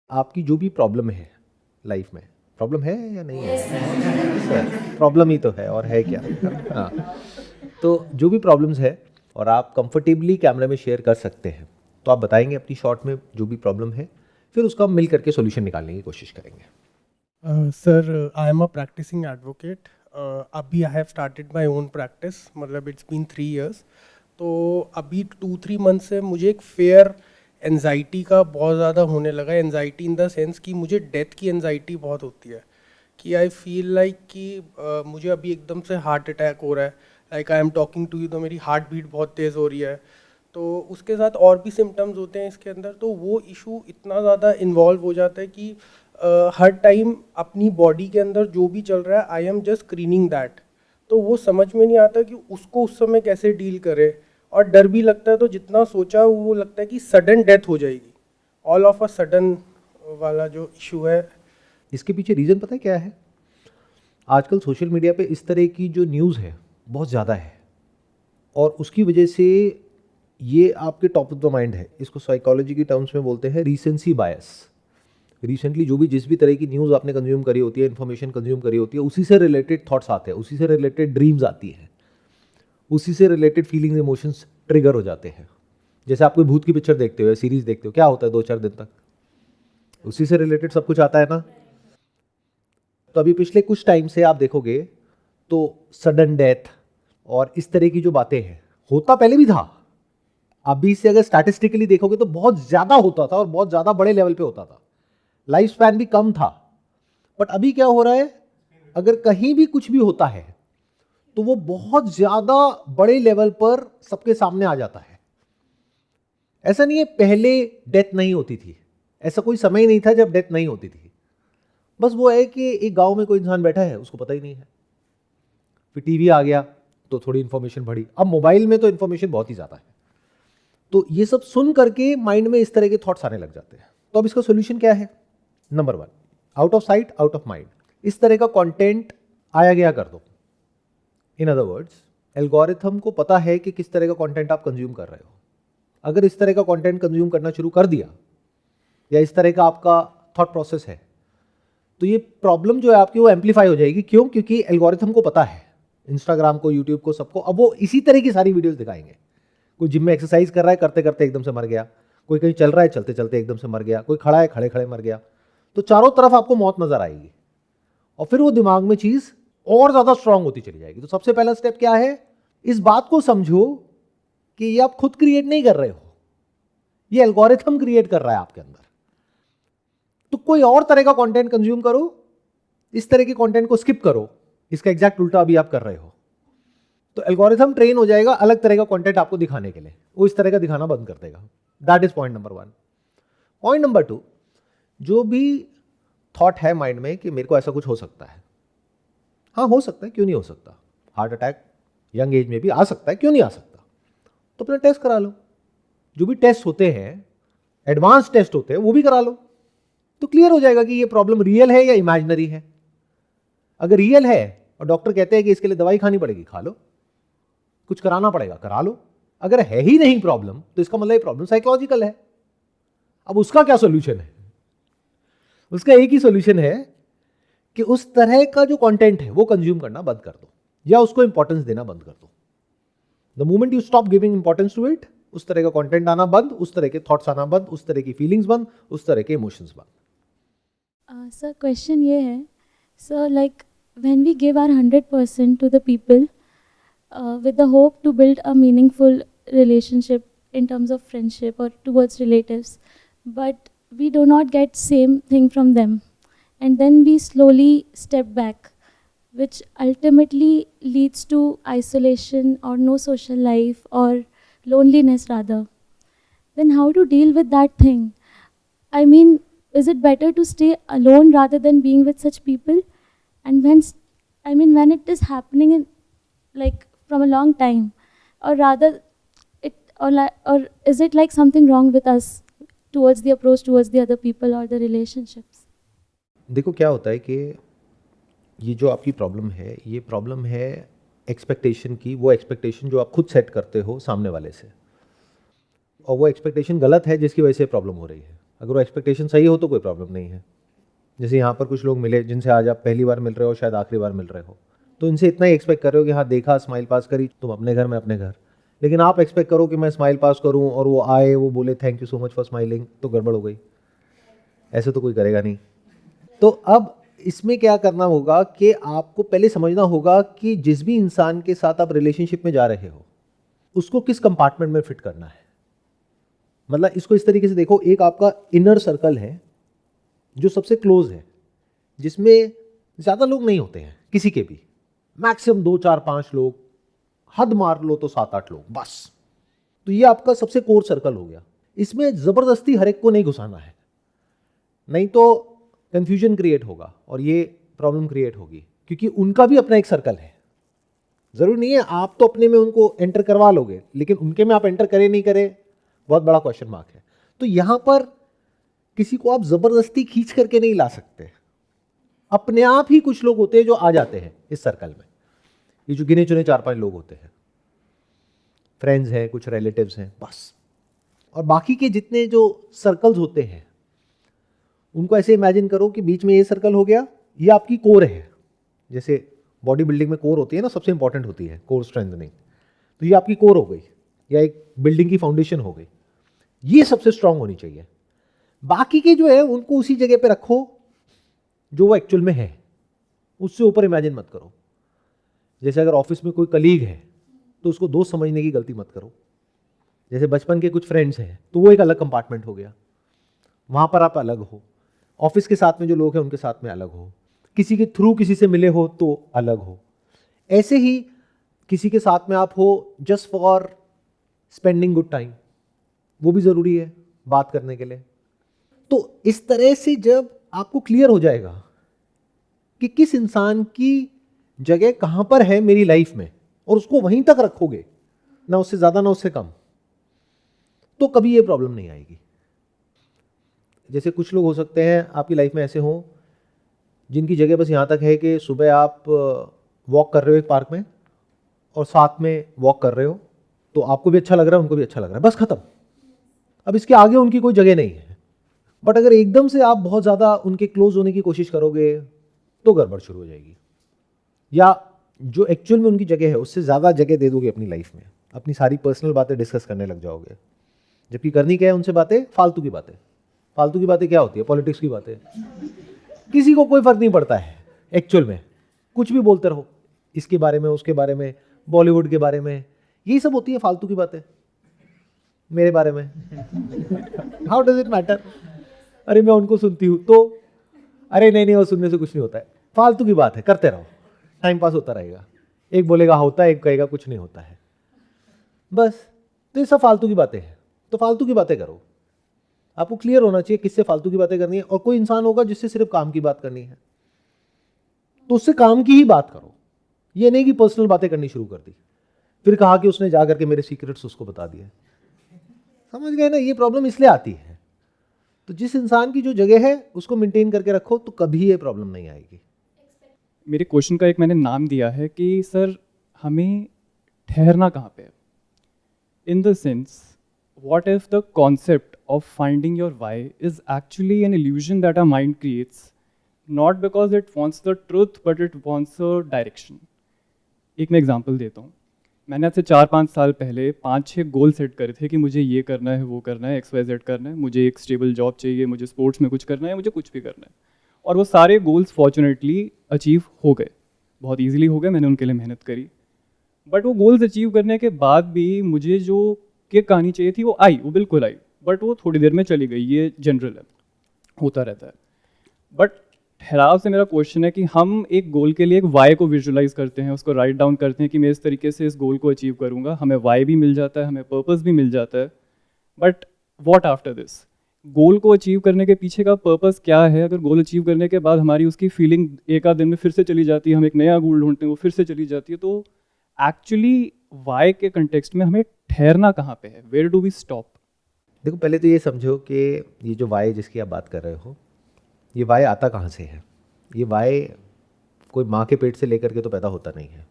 आपकी जो भी प्रॉब्लम है लाइफ में, प्रॉब्लम है या नहीं है? प्रॉब्लम ही तो है, और है क्या? हाँ, तो जो भी प्रॉब्लम्स है और आप कंफर्टेबली कैमरे में शेयर कर सकते हैं, तो आप बताएंगे अपनी शॉर्ट में जो भी प्रॉब्लम है, फिर उसका हम मिल करके सॉल्यूशन निकालने की कोशिश करेंगे। Sir, I am a practicing advocate. अभी I have started my own practice, मतलब it's been 3 years. तो अभी 2-3 मंथ से मुझे एक फेयर एनजाइटी का बहुत ज़्यादा होने लगा है। एनजाइटी इन द सेंस कि मुझे डेथ की एनजाइटी बहुत होती है, कि आई फील लाइक कि मुझे अभी एकदम से हार्ट अटैक हो रहा है, like I am talking to you तो मेरी हार्ट बीट बहुत तेज़ हो रही है। तो उसके साथ और भी सिम्टम्स होते हैं इसके अंदर, तो वो इशू इतना ज़्यादा इन्वॉल्व हो जाता है कि हर टाइम अपनी बॉडी के अंदर जो भी चल रहा है I am just screening that. तो वो समझ में नहीं आता कि उसको उस समय कैसे डील करे, और डर भी लगता है। तो जितना सोचा वो लगता है कि सडन डेथ हो जाएगी, ऑल ऑफ अ सडन वाला जो इशू है। इसके पीछे रीज़न पता है क्या है? आजकल सोशल मीडिया पे इस तरह की जो न्यूज़ है बहुत ज़्यादा है, और उसकी वजह से ये आपके टॉप ऑफ द माइंड है। इसको साइकोलॉजी की टर्म्स में बोलते हैं रीसेंसी बायस। रिसेंटली जो भी जिस भी तरह की न्यूज़ आपने कंज्यूम करी होती है, इन्फॉर्मेशन कंज्यूम करी होती है, उसी से रिलेटेड थॉट्स आते हैं, उसी से रिलेटेड ड्रीम्स आती हैं, उसी से रिलेटेड फीलिंग्स इमोशंस ट्रिगर हो जाते हैं। जैसे आप कोई भूत की पिक्चर देखते हो या सीरीज देखते हो, क्या होता है 2-4 दिन तक उसी से रिलेटेड सब कुछ आता है ना। तो अभी पिछले कुछ टाइम से आप देखोगे तो सडन डेथ और इस तरह की जो बातें हैं, होता पहले भी था। अभी से अगर स्टैटिस्टिकली देखोगे तो बहुत ज़्यादा होता था और बहुत ज़्यादा बड़े लेवल पे होता था, लाइफ स्पैन भी कम था। बट अभी क्या हो रहा है, अगर कहीं भी कुछ भी होता है तो वो बहुत ज्यादा बड़े लेवल पर सबके सामने आ जाता है। ऐसा नहीं है पहले डेथ नहीं होती थी, ऐसा कोई समय नहीं था जब डेथ नहीं होती थी। बस वो है कि एक गांव में कोई इंसान बैठा है, उसको पता ही नहीं है, फिर टीवी आ गया तो थोड़ी इंफॉर्मेशन बढ़ी, अब मोबाइल में तो इंफॉर्मेशन बहुत ही ज्यादा है। तो ये सब सुन करके माइंड में इस तरह के थॉट्स आने लग जाते हैं। तो अब इसका सोल्यूशन क्या है? Number 1, out of sight out of mind. इस तरह का कंटेंट आया गया कर दो। इन अदर वर्ड्स, एल्गोरिथम को पता है कि किस तरह का कंटेंट आप कंज्यूम कर रहे हो। अगर इस तरह का कंटेंट कंज्यूम करना शुरू कर दिया या इस तरह का आपका थॉट प्रोसेस है, तो ये प्रॉब्लम जो है आपकी वो एम्पलीफाई हो जाएगी। क्यों? क्योंकि एल्गोरिथम को पता है, इंस्टाग्राम को, यूट्यूब को, सबको, अब वो इसी तरह की सारी वीडियोस दिखाएंगे। कोई जिम में एक्सरसाइज कर रहा है, करते करते एकदम से मर गया, कोई कहीं चल रहा है, चलते चलते एकदम से मर गया, कोई खड़ा है, खड़े खड़े मर गया। तो चारों तरफ आपको मौत नजर आएगी और फिर वो दिमाग में चीज और ज्यादा स्ट्रांग होती चली जाएगी। तो सबसे पहला स्टेप क्या है? इस बात को समझो कि ये आप खुद क्रिएट नहीं कर रहे हो, ये एल्गोरिथम क्रिएट कर रहा है आपके अंदर। तो कोई और तरह का कंटेंट कंज्यूम करो, इस तरह के कंटेंट को स्किप करो। इसका एग्जैक्ट उल्टा अभी आप कर रहे हो, तो एल्गोरिथम ट्रेन हो जाएगा अलग तरह का कंटेंट आपको दिखाने के लिए, वो इस तरह का दिखाना बंद कर देगा। That is point number 1। Point number 2, जो भी थॉट है माइंड में कि मेरे को ऐसा कुछ हो सकता है, हाँ हो सकता है, क्यों नहीं हो सकता? हार्ट अटैक यंग एज में भी आ सकता है, क्यों नहीं आ सकता? तो अपना टेस्ट करा लो। जो भी टेस्ट होते हैं, एडवांस टेस्ट होते हैं, वो भी करा लो, तो क्लियर हो जाएगा कि ये प्रॉब्लम रियल है या इमेजिनरी है। अगर रियल है और डॉक्टर कहते हैं कि इसके लिए दवाई खानी पड़ेगी, खा लो, कुछ कराना पड़ेगा, करा लो। अगर है ही नहीं प्रॉब्लम, तो इसका मतलब ये प्रॉब्लम साइकोलॉजिकल है। अब उसका क्या सोल्यूशन है? उसका एक ही सोल्यूशन है कि उस तरह का जो कंटेंट है वो कंज्यूम करना बंद कर दो, या उसको इंपॉर्टेंस देना बंद कर दो। The moment you stop giving importance to it, उस तरह का कंटेंट आना बंद, उस तरह के थॉट्स आना बंद, उस तरह की फीलिंग्स बंद, उस तरह के इमोशंस बंद। सर क्वेश्चन ये है, sir like when we give our 100% to the people with the hope to build a meaningful relationship in terms of friendship or towards relatives, but we do not get same thing from them, and then we slowly step back, which ultimately leads to isolation or no social life or loneliness rather. Then how to deal with that thing? I mean, is it better to stay alone rather than being with such people? And when it is happening in like from a long time, or rather it or is it like something wrong with us towards the approach towards the other people or the relationships? देखो क्या होता है कि ये जो आपकी problem है, ये प्रॉब्लम है एक्सपेक्टेशन की। वो एक्सपेक्टेशन जो आप खुद सेट करते हो सामने वाले से, और वो एक्सपेक्टेशन गलत है जिसकी वजह से प्रॉब्लम हो रही है। अगर वो एक्सपेक्टेशन सही हो तो कोई प्रॉब्लम नहीं है। जैसे यहाँ पर कुछ लोग मिले जिनसे आज आप पहली बार मिल रहे हो, शायद आखिरी बार मिल रहे हो, तो इनसे इतना ही एक्सपेक्ट कर रहे हो कि हाँ देखा, स्माइल पास करी, तुम अपने घर, मैं अपने घर। लेकिन आप एक्सपेक्ट करो कि मैं स्माइल पास करूँ और वो आए, वो बोले thank you so much for smiling, तो गड़बड़ हो गई। ऐसे तो कोई करेगा नहीं। तो अब इसमें क्या करना होगा कि आपको पहले समझना होगा कि जिस भी इंसान के साथ आप रिलेशनशिप में जा रहे हो उसको किस कंपार्टमेंट में फिट करना है। मतलब इसको इस तरीके से देखो, एक आपका इनर सर्कल है जो सबसे क्लोज है, जिसमें ज़्यादा लोग नहीं होते हैं किसी के भी, मैक्सिमम 2 4 5 लोग, हद मार लो तो 7 8 लोग बस। तो ये आपका सबसे कोर सर्कल हो गया। इसमें ज़बरदस्ती हर एक को नहीं घुसाना है, नहीं तो कंफ्यूजन क्रिएट होगा और ये प्रॉब्लम क्रिएट होगी, क्योंकि उनका भी अपना एक सर्कल है। ज़रूरी नहीं है आप तो अपने में उनको एंटर करवा लोगे, लेकिन उनके में आप एंटर करे नहीं करे, बहुत बड़ा क्वेश्चन मार्क है। तो यहां पर किसी को आप ज़बरदस्ती खींच करके नहीं ला सकते। अपने आप ही कुछ लोग होते हैं जो आ जाते हैं इस सर्कल में। ये जो गिने चुने 4 5 लोग होते हैं, फ्रेंड्स हैं, कुछ रिलेटिव्स हैं, बस। और बाकी के जितने जो सर्कल्स होते हैं उनको ऐसे इमेजिन करो कि बीच में ये सर्कल हो गया, ये आपकी कोर है। जैसे बॉडी बिल्डिंग में कोर होती है ना, सबसे इंपॉर्टेंट होती है कोर स्ट्रेंथनिंग, तो ये आपकी कोर हो गई या एक बिल्डिंग की फाउंडेशन हो गई, ये सबसे स्ट्रांग होनी चाहिए। बाकी के जो है उनको उसी जगह पे रखो जो वो एक्चुअल में है, उससे ऊपर इमेजिन मत करो। जैसे अगर ऑफिस में कोई कलीग है तो उसको दोस्त समझने की गलती मत करो। जैसे बचपन के कुछ फ्रेंड्स हैं तो वो एक अलग कंपार्टमेंट हो गया, वहाँ पर आप अलग हो। ऑफिस के साथ में जो लोग हैं उनके साथ में अलग हो, किसी के थ्रू किसी से मिले हो तो अलग हो। ऐसे ही किसी के साथ में आप हो just for spending good time, वो भी ज़रूरी है बात करने के लिए। तो इस तरह से जब आपको क्लियर हो जाएगा कि किस इंसान की जगह कहाँ पर है मेरी लाइफ में, और उसको वहीं तक रखोगे, ना उससे ज़्यादा ना उससे कम, तो कभी ये प्रॉब्लम नहीं आएगी। जैसे कुछ लोग हो सकते हैं आपकी लाइफ में ऐसे हों जिनकी जगह बस यहाँ तक है कि सुबह आप वॉक कर रहे हो एक पार्क में और साथ में वॉक कर रहे हो, तो आपको भी अच्छा लग रहा है, उनको भी अच्छा लग रहा है, बस खत्म। अब इसके आगे उनकी कोई जगह नहीं है। बट अगर एकदम से आप बहुत ज़्यादा उनके क्लोज होने की कोशिश करोगे तो गड़बड़ शुरू हो जाएगी, या जो एक्चुअल में उनकी जगह है उससे ज़्यादा जगह दे दोगे अपनी लाइफ में, अपनी सारी पर्सनल बातें डिस्कस करने लग जाओगे। जबकि करनी क्या है उनसे बातें, फालतू की बातें। फालतू की बातें क्या होती है? पॉलिटिक्स की बातें। किसी को कोई फर्क नहीं पड़ता है एक्चुअल में, कुछ भी बोलते रहो, इसके बारे में, उसके बारे में, बॉलीवुड के बारे में, यही सब होती है फालतू की बातें। मेरे बारे में हाउ डज इट मैटर? अरे मैं उनको सुनती हूँ तो, अरे नहीं नहीं वो सुनने से कुछ नहीं होता है, फालतू की बात है, करते रहो, टाइम पास होता रहेगा। एक बोलेगा होता है, एक कहेगा कुछ नहीं होता है, बस। तो ये सब फालतू की बातें हैं, तो फालतू की बातें करो। आपको क्लियर होना चाहिए किससे फालतू की बातें करनी है। और कोई इंसान होगा जिससे सिर्फ काम की बात करनी है, तो उससे काम की ही बात करो। ये नहीं कि पर्सनल बातें करनी शुरू कर दी, फिर कहा कि उसने जा करके मेरे सीक्रेट्स उसको बता दिए। समझ गए ना? ये प्रॉब्लम इसलिए आती है। तो जिस इंसान की जो जगह है उसको मेंटेन करके रखो, तो कभी ये प्रॉब्लम नहीं आएगी। मेरे क्वेश्चन का एक मैंने नाम दिया है कि सर हमें ठहरना कहाँ पे है, in the sense what if the concept of finding your why is actually an illusion that our mind creates, not because it wants the truth but it wants a direction. एक मैं example देता हूँ। मैंने आज से 4-5 साल पहले 5-6 goal set करे थे कि मुझे ये करना है, वो करना है, XYZ करना है, मुझे एक स्टेबल जॉब चाहिए, मुझे स्पोर्ट्स में कुछ करना है, मुझे कुछ भी करना है। और वो सारे गोल्स फॉर्चुनेटली अचीव हो गए, बहुत ईजिली हो गए, मैंने उनके लिए मेहनत करी। बट वो गोल्स अचीव करने के बाद भी मुझे जो किक आनी चाहिए थी वो आई, वो बिल्कुल आई, बट वो थोड़ी देर में चली गई। ये जनरल है, होता रहता है। बट ठहराव से मेरा क्वेश्चन है कि हम एक गोल के लिए एक वाई को विजुलाइज करते हैं, उसको राइट डाउन करते हैं कि मैं इस तरीके से इस गोल को अचीव करूंगा, हमें वाई भी मिल जाता है, हमें पर्पस भी मिल जाता है। But what after this? Goal को अचीव करने के पीछे का पर्पस क्या है? अगर गोल अचीव करने के बाद हमारी उसकी फीलिंग एक आध दिन में फिर से चली जाती है, हम एक नया गोल ढूंढते हैं, वो फिर से चली जाती है, तो एक्चुअली वाई के कंटेक्स्ट में हमें ठहरना कहाँ पे है? Where do we stop? देखो, पहले तो ये समझो कि ये जो वाई जिसकी आप बात कर रहे हो, ये वाई आता कहाँ से है? ये वाई कोई माँ के पेट से लेकर के तो पैदा होता नहीं है।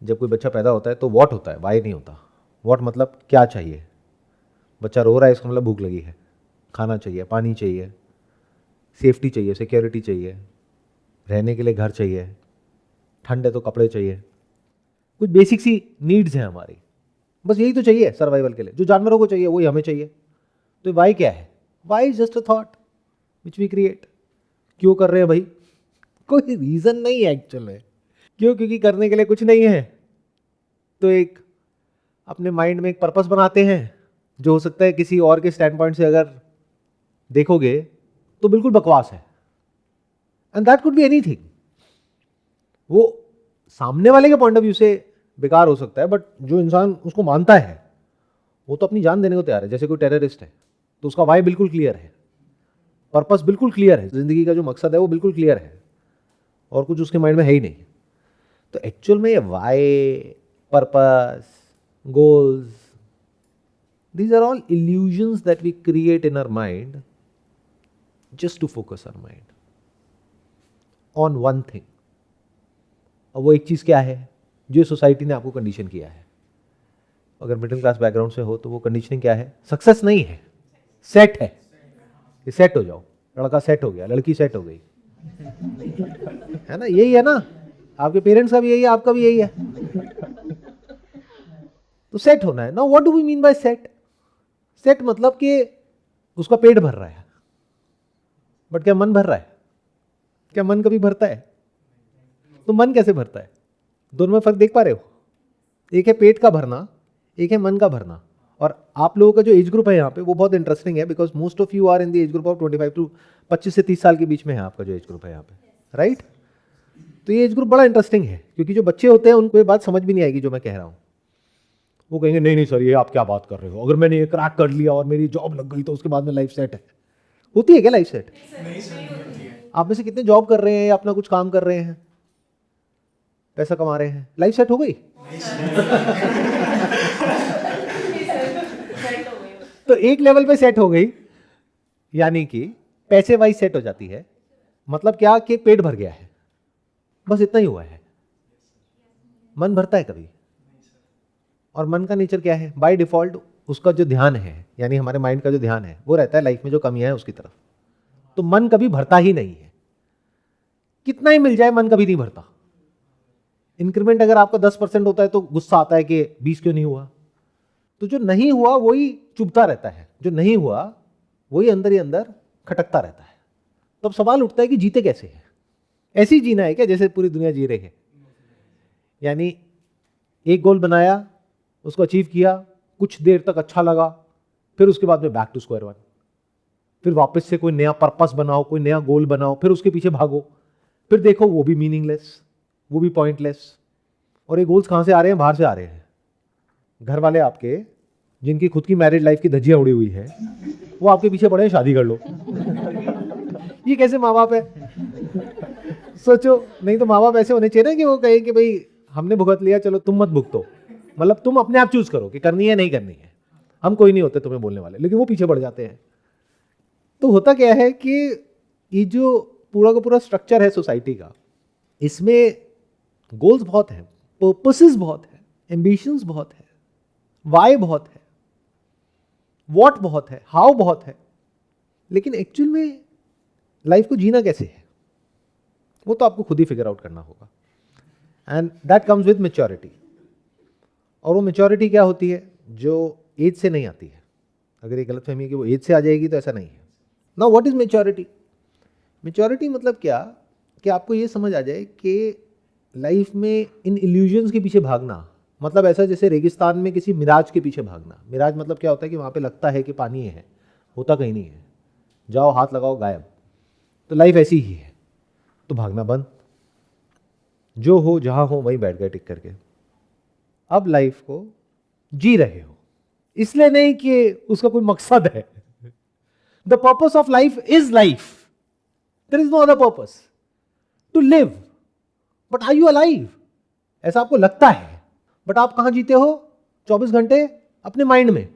जब कोई बच्चा पैदा होता है तो वॉट होता है, वाई नहीं होता। वॉट मतलब क्या चाहिए? बच्चा रो रहा है, इसका मतलब भूख लगी है, खाना चाहिए, पानी चाहिए, सेफ्टी चाहिए, सिक्योरिटी चाहिए, रहने के लिए घर चाहिए, ठंड है तो कपड़े चाहिए, कुछ बेसिक सी नीड्स हैं हमारी, बस यही तो चाहिए सर्वाइवल के लिए। जो जानवरों को चाहिए वही हमें चाहिए। तो वाई क्या है? Why is just a thought which we create. क्यों कर रहे हैं भाई? कोई रीजन नहीं है एक्चुअल में। क्यों? क्योंकि करने के लिए कुछ नहीं है, तो एक अपने माइंड में एक पर्पस बनाते हैं, जो हो सकता है किसी और के स्टैंड पॉइंट से अगर देखोगे तो बिल्कुल बकवास है। And that could be anything. वो सामने वाले के पॉइंट ऑफ व्यू से बेकार हो सकता है, बट जो इंसान उसको मानता है वो तो अपनी जान देने को तैयार है। जैसे कोई टेररिस्ट है तो उसका वाई बिल्कुल क्लियर है, पर्पस बिल्कुल क्लियर है, जिंदगी का जो मकसद है वो बिल्कुल क्लियर है, और कुछ उसके माइंड में है ही नहीं। तो एक्चुअल में ये why, purpose, goals, these are all illusions that we create in our mind just to focus our mind on one thing. और वो एक चीज़ क्या है? जो सोसाइटी ने आपको कंडीशन किया है। अगर मिडिल क्लास बैकग्राउंड से हो तो वो कंडीशनिंग क्या है? सक्सेस नहीं है, सेट है। ये सेट हो जाओ, लड़का सेट हो गया, लड़की सेट हो गई, है ना? यही है ना? आपके पेरेंट्स का भी यही है, आपका भी यही है। तो सेट होना है ना। What do we mean by set? Set मतलब कि उसका पेट भर रहा है, बट क्या मन भर रहा है? क्या मन कभी भरता है? तो मन कैसे भरता है? दोनों में फर्क देख पा रहे हो? एक है पेट का भरना, एक है मन का भरना। और आप लोगों का जो एज ग्रुप है यहाँ पे वो बहुत इंटरेस्टिंग है, because most of you are in the age group of 25 to 25 से 30 साल के बीच में है आपका जो एज ग्रुप है यहाँ पे, राइट? तो ये एज ग्रुप बड़ा इंटरेस्टिंग है, क्योंकि जो बच्चे होते हैं उनको ये बात समझ भी नहीं आएगी जो मैं कह रहा हूँ। वो कहेंगे नहीं नहीं सर, ये आप क्या बात कर रहे हो? अगर मैंने ये क्रैक कर लिया और मेरी जॉब लग गई तो उसके बाद में लाइफ सेट है। होती है क्या लाइफ सेट? आप में से कितने जॉब कर रहे हैं या अपना कुछ काम कर रहे हैं, पैसा कमा रहे हैं, लाइफ सेट हो गई? तो एक लेवल पे सेट हो गई, यानी कि पैसे वाइज सेट हो जाती है। मतलब क्या कि पेट भर गया है, बस इतना ही हुआ है। मन भरता है कभी? और मन का नेचर क्या है? बाय डिफॉल्ट उसका जो ध्यान है, यानी हमारे माइंड का जो ध्यान है, वो रहता है लाइफ में जो कमियां है उसकी तरफ। तो मन कभी भरता ही नहीं है। कितना ही मिल जाए मन कभी नहीं भरता। इंक्रीमेंट अगर आपका 10% होता है तो गुस्सा आता है कि 20 क्यों नहीं हुआ। तो जो नहीं हुआ वही चुभता रहता है, जो नहीं हुआ वही अंदर ही अंदर खटकता रहता है। तो अब सवाल उठता है कि जीते कैसे हैं? ऐसे ही जीना है क्या जैसे पूरी दुनिया जी रही है? यानी एक गोल बनाया, उसको अचीव किया, कुछ देर तक अच्छा लगा, फिर उसके बाद में बैक टू स्क्वायर वन, फिर वापस से कोई नया पर्पस बनाओ, कोई नया गोल बनाओ, फिर उसके पीछे भागो, फिर देखो वो भी मीनिंगलेस, वो भी पॉइंटलेस। और ये गोल्स कहाँ से आ रहे हैं? बाहर से आ रहे हैं। घर वाले आपके, जिनकी खुद की मैरिड लाइफ की धज्जियां उड़ी हुई है, वो आपके पीछे पड़े हैं शादी कर लो। ये कैसे माँ बाप है? सोचो। नहीं तो माँ बाप ऐसे होने चाहिए ना कि वो कहे कि भाई हमने भुगत लिया, चलो तुम मत भुगतो। मतलब तुम अपने आप चूज करो कि करनी है नहीं करनी है, हम कोई नहीं होते तुम्हें बोलने वाले, लेकिन वो पीछे पड़ जाते हैं। तो होता क्या है कि ये जो पूरा का पूरा स्ट्रक्चर है सोसाइटी का, इसमें गोल्स बहुत हैं, पर्पसेस बहुत है, एम्बिशंस बहुत है, वाई बहुत है, व्हाट बहुत है, हाउ बहुत है, लेकिन एक्चुअल में लाइफ को जीना कैसे है वो तो आपको खुद ही फिगर आउट करना होगा। And that comes with maturity. और वो मैच्योरिटी क्या होती है? जो एज से नहीं आती है। अगर ये गलतफहमी है कि वो एज से आ जाएगी, तो ऐसा नहीं है। Now what is maturity? Maturity मतलब क्या कि आपको ये समझ आ जाए कि लाइफ में इन इल्यूजन्स के पीछे भागना, मतलब ऐसा जैसे रेगिस्तान में किसी मिराज के पीछे भागना। मिराज मतलब क्या होता है कि वहाँ पे लगता है कि पानी है, होता कहीं नहीं है, जाओ हाथ लगाओ गायब। तो लाइफ ऐसी ही है। तो भागना बंद, जो हो जहाँ हो वहीं बैठ गए टिक करके। अब लाइफ को जी रहे हो, इसलिए नहीं कि उसका कोई मकसद है। The purpose of life is life, there is no other purpose to live. But are you alive? ऐसा आपको लगता है, बट आप कहां जीते हो 24 घंटे? अपने माइंड में।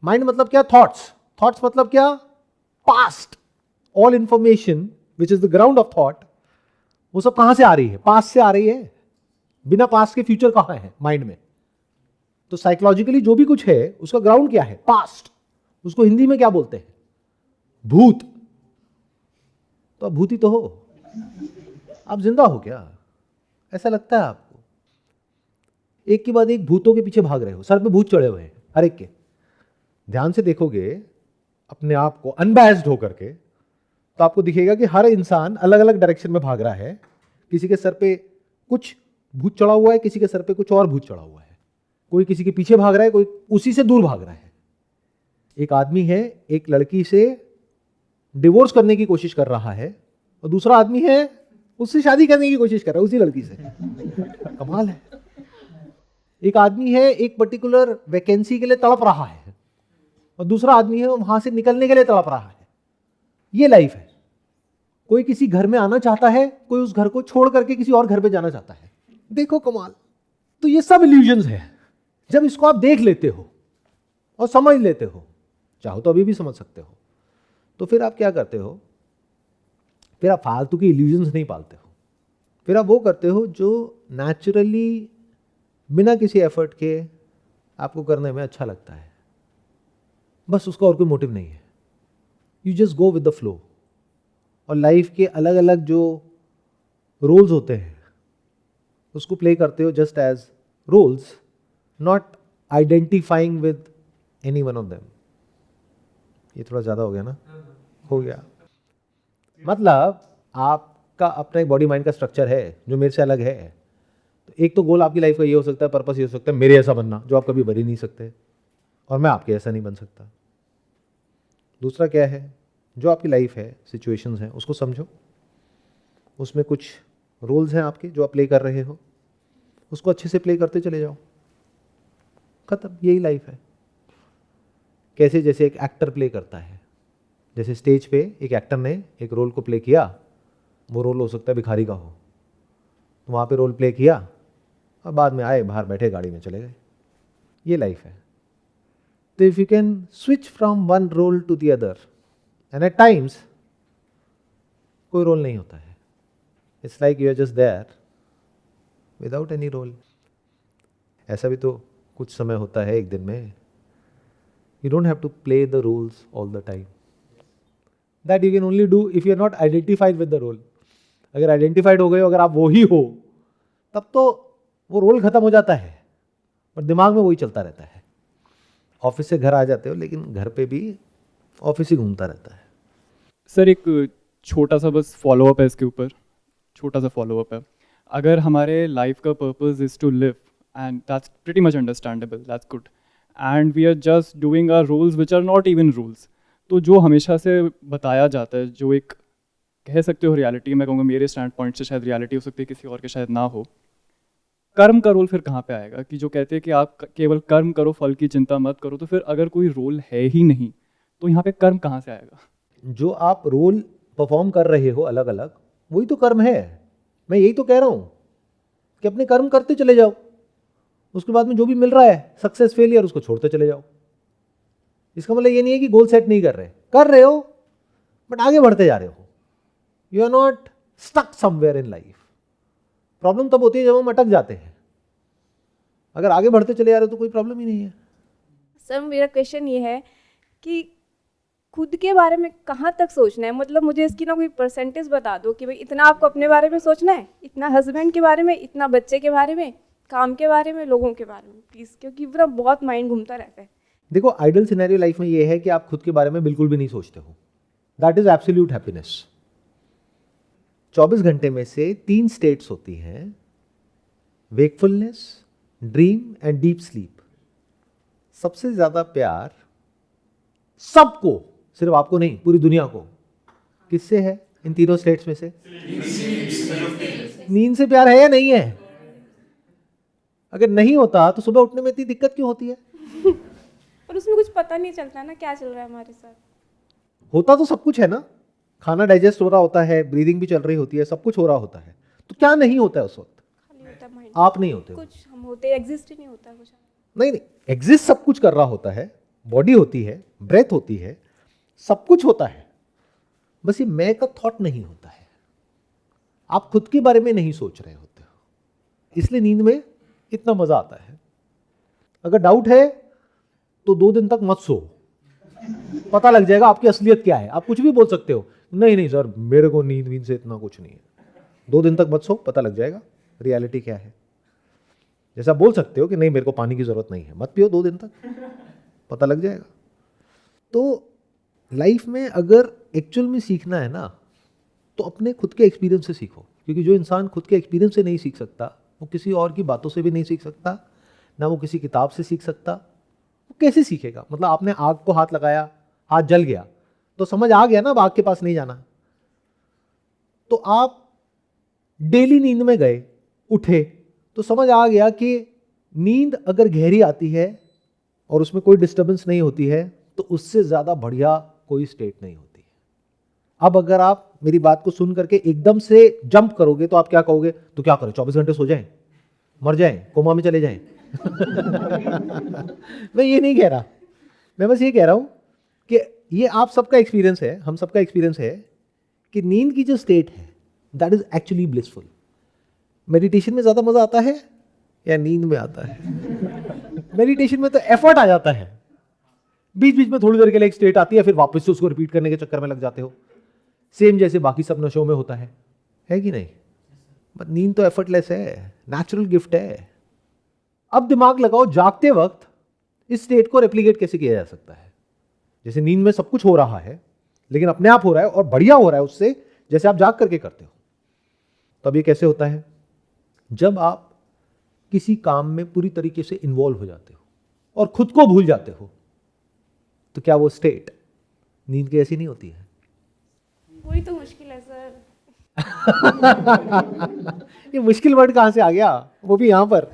माइंड मतलब क्या? थॉट्स। थॉट्स मतलब क्या? Past. All information which is the ground of thought, वो सब कहां से आ रही है? पास्ट से आ रही है। बिना पास्ट के फ्यूचर कहां है? माइंड में। तो साइकोलॉजिकली जो भी कुछ है उसका ग्राउंड क्या है? पास्ट। उसको हिंदी में क्या बोलते हैं? भूत। तो आप भूत ही तो हो, आप जिंदा हो क्या? ऐसा लगता है आपको? एक के बाद एक भूतों के पीछे भाग रहे हो, सर पे भूत चढ़े हुए हैं हर एक के। ध्यान से देखोगे अपने आप को अनबैस्ड होकर के, तो आपको दिखेगा कि हर इंसान अलग अलग डायरेक्शन में भाग रहा है। किसी के सर पे कुछ भूत चढ़ा हुआ है, किसी के सर पे कुछ और भूत चढ़ा हुआ है, कोई किसी के पीछे भाग रहा है, कोई उसी से दूर भाग रहा है। एक आदमी है, एक लड़की से डिवोर्स करने की कोशिश कर रहा है, और दूसरा आदमी है उससे शादी करने की कोशिश कर रहा है, उसी लड़की से। कमाल है। एक आदमी है एक पर्टिकुलर वैकेंसी के लिए तड़प रहा है, और दूसरा आदमी है वहां से निकलने के लिए तड़प रहा है। ये लाइफ है। कोई किसी घर में आना चाहता है, कोई उस घर को छोड़ करके किसी और घर पे जाना चाहता है। देखो कमाल। तो ये सब इल्यूजन्स है। जब इसको आप देख लेते हो और समझ लेते हो, चाहो तो अभी भी समझ सकते हो, तो फिर आप क्या करते हो? फिर आप फालतू की इल्यूजन्स नहीं पालते हो। फिर आप वो करते हो जो नेचुरली बिना किसी एफर्ट के आपको करने में अच्छा लगता है। बस उसका और कोई मोटिव नहीं है। You just go with the flow. और लाइफ के अलग अलग जो रोल्स होते हैं उसको प्ले करते हो just as roles, not identifying with any one of them. ये थोड़ा ज़्यादा हो गया ना? हो गया। मतलब आपका अपना एक बॉडी माइंड का स्ट्रक्चर है जो मेरे से अलग है। तो एक तो गोल आपकी लाइफ का ये हो सकता है, पर्पस ये हो सकता है मेरे ऐसा बनना, जो आप कभी बन ही नहीं सकते, और मैं आपके ऐसा नहीं बन सकता। दूसरा क्या है? जो आपकी लाइफ है, सिचुएशंस हैं, उसको समझो। उसमें कुछ रोल्स हैं आपके जो आप प्ले कर रहे हो, उसको अच्छे से प्ले करते चले जाओ। खत्म। यही लाइफ है। कैसे? जैसे एक एक्टर प्ले करता है। जैसे स्टेज पे एक एक्टर ने एक रोल को प्ले किया, वो रोल हो सकता है भिखारी का हो, तो वहाँ पे रोल प्ले किया और बाद में आए, बाहर बैठे, गाड़ी में चले गए। ये लाइफ है। तो if you can switch from one role to the other, and at times कोई रोल नहीं होता है, it's like you are just there without any role. ऐसा भी तो कुछ समय होता है एक दिन में, you don't have to play the roles all the time. That you can only do if you are not identified with the role. अगर आइडेंटिफाइड हो गए हो, अगर आप वो ही हो, तब तो वो रोल खत्म हो जाता है, और दिमाग में वही चलता रहता है। ऑफिस से घर आ जाते हो, लेकिन घर पे भी ऑफिस ही घूमता रहता है। सर एक छोटा सा बस फॉलोअप है इसके ऊपर, छोटा सा फॉलोअप है। अगर हमारे लाइफ का purpose is to live, and that's pretty much understandable, that's good, and we are just doing our rules which are not even rules, तो जो हमेशा से बताया जाता है, जो एक कह सकते हो रियलिटी, मैं कहूँगा मेरे स्टैंड पॉइंट से शायद रियलिटी हो सकती है, किसी और के शायद ना हो, कर्म का रोल फिर कहाँ पे आएगा? कि जो कहते हैं कि आप केवल कर्म करो, फल की चिंता मत करो, तो फिर अगर कोई रोल है ही नहीं तो यहाँ पे कर्म कहाँ से आएगा? जो आप रोल परफॉर्म कर रहे हो अलग अलग, वही तो कर्म है। मैं यही तो कह रहा हूँ कि अपने कर्म करते चले जाओ, उसके बाद में जो भी मिल रहा है, सक्सेस फेलियर, उसको छोड़ते चले जाओ। इसका मतलब ये नहीं है कि गोल सेट नहीं कर रहे हो, बट आगे बढ़ते जा रहे हो। You are not stuck somewhere in life. Problem तब होती है जब हम अटक जाते हैं। अगर आगे बढ़ते चले जा रहे हो तो कोई प्रॉब्लम ही नहीं है। सर मेरा क्वेश्चन ये है कि खुद के बारे में कहाँ तक सोचना है? मतलब मुझे इसकी ना कोई परसेंटेज बता दो कि भाई इतना आपको अपने बारे में सोचना है, इतना हस्बैंड के बारे में, इतना बच्चे के बारे में, काम के बारे में, लोगों के बारे में, प्लीज़, क्योंकि पूरा बहुत माइंड घूमता रहता है। देखो, आइडल सिनेरियो लाइफ में ये है कि आप खुद के बारे में बिल्कुल भी नहीं सोचते हो। That is absolute happiness. 24 घंटे में से 3 स्टेट्स होती हैं, wakefulness, dream and deep sleep. सबसे ज्यादा प्यार सबको, सिर्फ आपको नहीं, पूरी दुनिया को, किससे है? इन तीनों स्टेट्स में से। नींद से प्यार है या नहीं है? अगर नहीं होता तो सुबह उठने में इतनी दिक्कत क्यों होती है? और उसमें कुछ पता नहीं चलता ना क्या चल रहा है हमारे साथ। होता तो सब कुछ है ना, खाना डाइजेस्ट हो रहा होता है, ब्रीदिंग भी चल रही होती है, सब कुछ हो रहा होता है, तो क्या नहीं होता है उस वक्त? खाली होता है माइंड। आप नहीं होते हो। कुछ हम होते, एग्जिस्ट ही नहीं होता कुछ। नहीं, एग्जिस्ट सब कुछ कर रहा होता है, बॉडी होती है, ब्रेथ होती है, सब कुछ होता है, बस ये मैं का थॉट नहीं होता है। आप खुद के बारे में नहीं सोच रहे होते हो, इसलिए नींद में इतना मजा आता है। अगर डाउट है तो 2 दिन तक मत सो, पता लग जाएगा आपकी असलियत क्या है। आप कुछ भी बोल सकते हो, नहीं नहीं सर मेरे को नींद वींद से इतना कुछ नहीं है। 2 दिन तक मत सो, पता लग जाएगा रियलिटी क्या है। जैसा बोल सकते हो कि नहीं मेरे को पानी की जरूरत नहीं है, मत पियो 2 दिन तक, पता लग जाएगा। तो लाइफ में अगर एक्चुअल में सीखना है ना, तो अपने खुद के एक्सपीरियंस से सीखो, क्योंकि जो इंसान खुद के एक्सपीरियंस से नहीं सीख सकता वो किसी और की बातों से भी नहीं सीख सकता, ना वो किसी किताब से सीख सकता। वो कैसे सीखेगा? मतलब आपने आग को हाथ लगाया, हाथ जल गया, तो समझ आ गया ना अब आग के पास नहीं जाना। तो आप डेली नींद में गए, उठे, तो समझ आ गया कि नींद अगर गहरी आती है और उसमें कोई डिस्टर्बेंस नहीं होती है तो उससे ज़्यादा बढ़िया कोई स्टेट नहीं होती है। अब अगर आप मेरी बात को सुन करके एकदम से जंप करोगे तो आप क्या कहोगे? तो क्या करें, 24 घंटे सो जाएं, मर जाएं, कोमा में चले जाएं? मैं ये नहीं कह रहा, मैं बस ये कह रहा हूं कि ये आप सबका एक्सपीरियंस है, हम सबका एक्सपीरियंस है कि नींद की जो स्टेट है that is actually blissful. Meditation में ज़्यादा मज़ा आता है या नींद में आता है? मेडिटेशन में तो एफर्ट आ जाता है, बीच बीच में थोड़ी देर के लिए एक स्टेट आती है, फिर वापस से उसको रिपीट करने के चक्कर में लग जाते हो, सेम जैसे बाकी सब नशों में होता है कि नहीं? बट नींद तो एफर्टलेस है, नेचुरल गिफ्ट है। अब दिमाग लगाओ, जागते वक्त इस स्टेट को रेप्लिकेट कैसे किया जा सकता है? जैसे नींद में सब कुछ हो रहा है लेकिन अपने आप हो रहा है और बढ़िया हो रहा है उससे, जैसे आप जाग करके करते हो। तो अब ये कैसे होता है? जब आप किसी काम में पूरी तरीके से इन्वॉल्व हो जाते हो और खुद को भूल जाते हो, तो क्या वो स्टेट नींद की ऐसी नहीं होती है? वही तो मुश्किल है सर। ये मुश्किल वर्ड कहां से आ गया, वो भी यहां पर?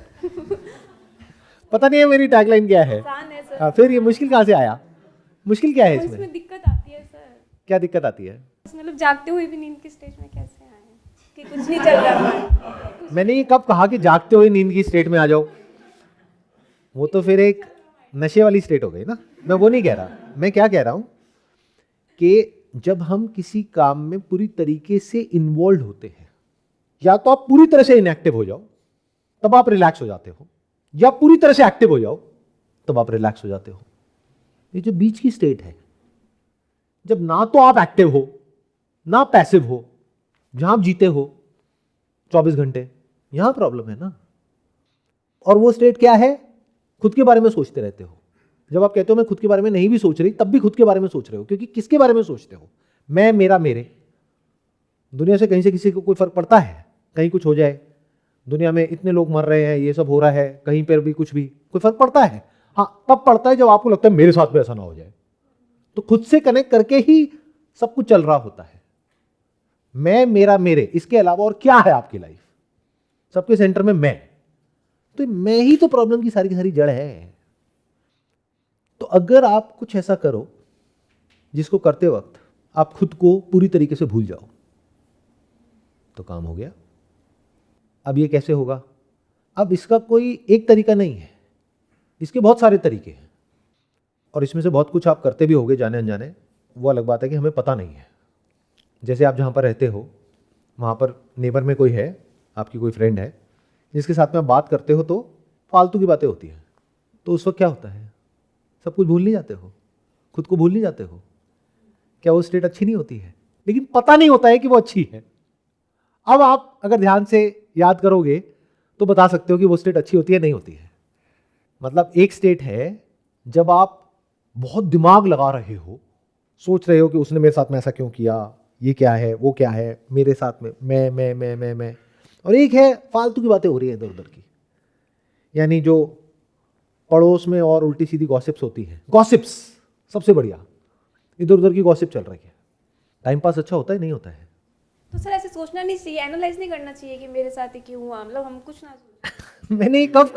पता नहीं है मेरी टैगलाइन क्या है। आसान है सर। फिर ये मुश्किल कहां से आया? मुश्किल क्या है और इसमें? इसमें दिक्कत आती है सर। क्या दिक्कत आती है? मतलब जागते हुए भी नींद की स्टेज में कैसे आए कि कुछ नहीं चल रहा? मैंने ये कब कहा कि जागते हुए नींद की स्टेट में आ जाओ? वो तो फिर एक नशे वाली स्टेट हो गई ना। मैं वो नहीं कह रहा, मैं क्या कह रहा हूं कि जब हम किसी काम में पूरी तरीके से इन्वॉल्व होते हैं, या तो आप पूरी तरह से इनएक्टिव हो जाओ तब आप रिलैक्स हो जाते हो, या पूरी तरह से एक्टिव हो जाओ तब आप रिलैक्स हो जाते हो। ये जो बीच की स्टेट है, जब ना तो आप एक्टिव हो ना पैसिव हो, जहां आप जीते हो 24 घंटे, यहां प्रॉब्लम है ना। और वो स्टेट क्या है? खुद के बारे में सोचते रहते हो। जब आप कहते हो मैं खुद के बारे में नहीं भी सोच रही, तब भी खुद के बारे में सोच रहे हो, क्योंकि किसके बारे में सोचते हो? मैं, मेरा, मेरे। दुनिया से कहीं से किसी को कोई फर्क पड़ता है? कहीं कुछ हो जाए, दुनिया में इतने लोग मर रहे हैं, ये सब हो रहा है, कहीं पर भी कुछ भी कोई फर्क पड़ता है? हाँ, तब पड़ता है जब आपको लगता है मेरे साथ में ऐसा ना हो जाए। तो खुद से कनेक्ट करके ही सब कुछ चल रहा होता है। मैं, मेरा, मेरे, इसके अलावा और क्या है आपकी लाइफ? सबके सेंटर में मैं। तो मैं ही तो प्रॉब्लम की सारी जड़ है। तो अगर आप कुछ ऐसा करो जिसको करते वक्त आप खुद को पूरी तरीके से भूल जाओ, तो काम हो गया। अब ये कैसे होगा? अब इसका कोई एक तरीका नहीं है, इसके बहुत सारे तरीके हैं, और इसमें से बहुत कुछ आप करते भी होगे जाने अनजाने, वो अलग बात है कि हमें पता नहीं है। जैसे आप जहाँ पर रहते हो वहाँ पर नेबर में कोई है, आपकी कोई फ्रेंड है जिसके साथ में आप बात करते हो तो फालतू की बातें होती हैं, तो उस वक्त क्या होता है? सब कुछ भूल नहीं जाते हो, खुद को भूल नहीं जाते हो? क्या वो स्टेट अच्छी नहीं होती है? लेकिन पता नहीं होता है कि वो अच्छी है। अब आप अगर ध्यान से याद करोगे तो बता सकते हो कि वो स्टेट अच्छी होती है नहीं होती है। मतलब एक स्टेट है जब आप बहुत दिमाग लगा रहे हो, सोच रहे हो कि उसने मेरे साथ में ऐसा क्यों किया, ये क्या है, वो क्या है, मेरे साथ में मैं। और एक है फालतू की बातें हो रही है इधर उधर की, यानी जो पड़ोस में और उल्टी सीधी गॉसिप्स होती है। गॉसिप्स सबसे बढ़िया, इधर उधर की गॉसिप चल रही है। टाइम पास अच्छा होता है नहीं होता है? तो सर ऐसे सोचना नहीं चाहिए, एनालाइज नहीं करना चाहिए कि मेरे साथ ही क्यों हुआ, मतलब हम कुछ ना सोचें। मैंने कब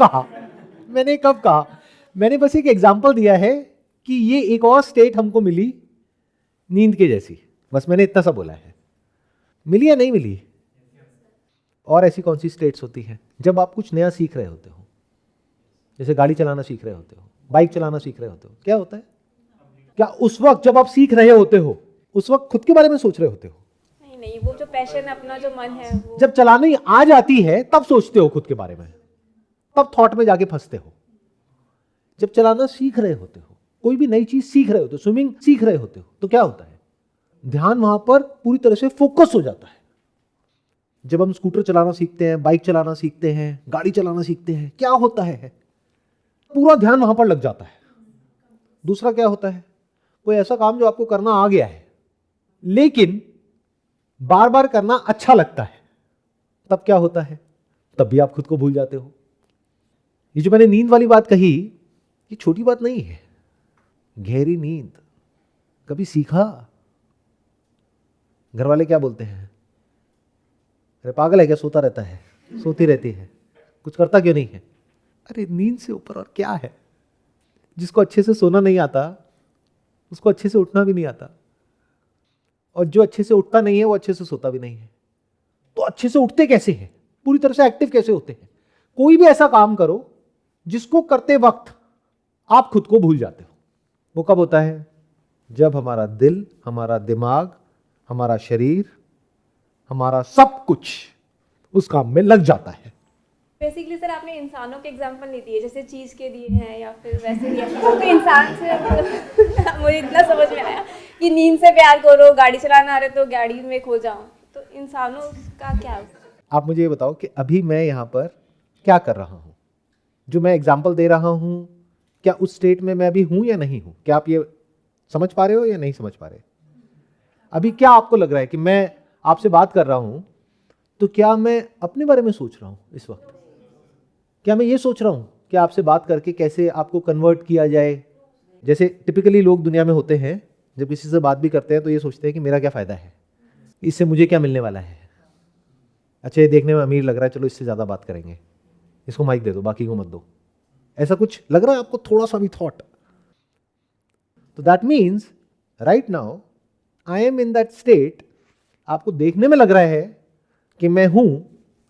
कहा? मैंने बस एक एग्जांपल दिया है कि ये एक और स्टेट हमको मिली नींद के जैसी, बस मैंने इतना सा बोला है। मिली या नहीं मिली? और ऐसी कौन सी स्टेट्स होती हैं जब आप कुछ नया सीख रहे होते हो? जैसे गाड़ी चलाना सीख रहे होते हो, बाइक चलाना सीख रहे होते हो, क्या होता है? क्या उस वक्त जब आप सीख रहे होते हो उस वक्त खुद के बारे में सोच रहे होते हो? नहीं, वो जो पैशन है अपना, जो मन है वो। जब चलानी आ जाती है तब सोचते हो खुद के बारे में, तब थॉट में जाके फंसते हो। जब चलाना सीख रहे होते हो, कोई भी नई चीज सीख रहे होते हो, स्विमिंग सीख रहे होते हो, तो क्या होता है, ध्यान वहां पर पूरी तरह से फोकस हो जाता है। जब हम स्कूटर चलाना सीखते हैं, बाइक चलाना सीखते हैं, गाड़ी चलाना सीखते हैं, क्या होता है, पूरा ध्यान वहां पर लग जाता है। दूसरा क्या होता है, कोई ऐसा काम जो आपको करना आ गया है लेकिन बार बार करना अच्छा लगता है, तब क्या होता है, तब भी आप खुद को भूल जाते हो। ये जो मैंने नींद वाली बात कही, ये छोटी बात नहीं है। गहरी नींद कभी सीखा? घर वाले क्या बोलते हैं, अरे पागल है क्या, सोता रहता है, सोती रहती है, कुछ करता क्यों नहीं है। अरे नींद से ऊपर और क्या है। जिसको अच्छे से सोना नहीं आता उसको अच्छे से उठना भी नहीं आता, और जो अच्छे से उठता नहीं है वो अच्छे से सोता भी नहीं है। तो अच्छे से उठते कैसे हैं, पूरी तरह से एक्टिव कैसे होते हैं? कोई भी ऐसा काम करो जिसको करते वक्त आप खुद को भूल जाते हो। वो कब होता है, जब हमारा दिल, हमारा दिमाग, हमारा शरीर, हमारा सब कुछ उस काम में लग जाता है। बेसिकली सर आपने इंसानों के एग्जांपल नहीं दिए, जैसे चीज़ के दिए हैं या फिर वैसे दिए, तो इंसान से मुझे इतना समझ में आया कि नींद से प्यार करो, गाड़ी चलाना आ रहे तो गाड़ी में खो जाओ, तो इंसानों का क्या? आप मुझे ये बताओ कि अभी मैं यहाँ पर क्या कर रहा हूँ, जो मैं एग्जाम्पल दे रहा हूँ, क्या उस स्टेट में मैं अभी हूँ या नहीं हूँ? क्या आप ये समझ पा रहे हो या नहीं समझ पा रहे? अभी क्या आपको लग रहा है कि मैं आपसे बात कर रहा हूँ तो क्या मैं अपने बारे में सोच रहा हूँ इस वक्त? क्या मैं ये सोच रहा हूँ कि आपसे बात करके कैसे आपको कन्वर्ट किया जाए? जैसे टिपिकली लोग दुनिया में होते हैं, जब किसी से बात भी करते हैं तो ये सोचते हैं कि मेरा क्या फ़ायदा है, इससे मुझे क्या मिलने वाला है। अच्छा ये देखने में अमीर लग रहा है, चलो इससे ज़्यादा बात करेंगे, इसको माइक दे दो, बाकी को मत दो। ऐसा कुछ लग रहा है आपको, थोड़ा सा भी थॉट? तो that means right now I am in that state. आपको देखने में लग रहा है कि मैं हूं,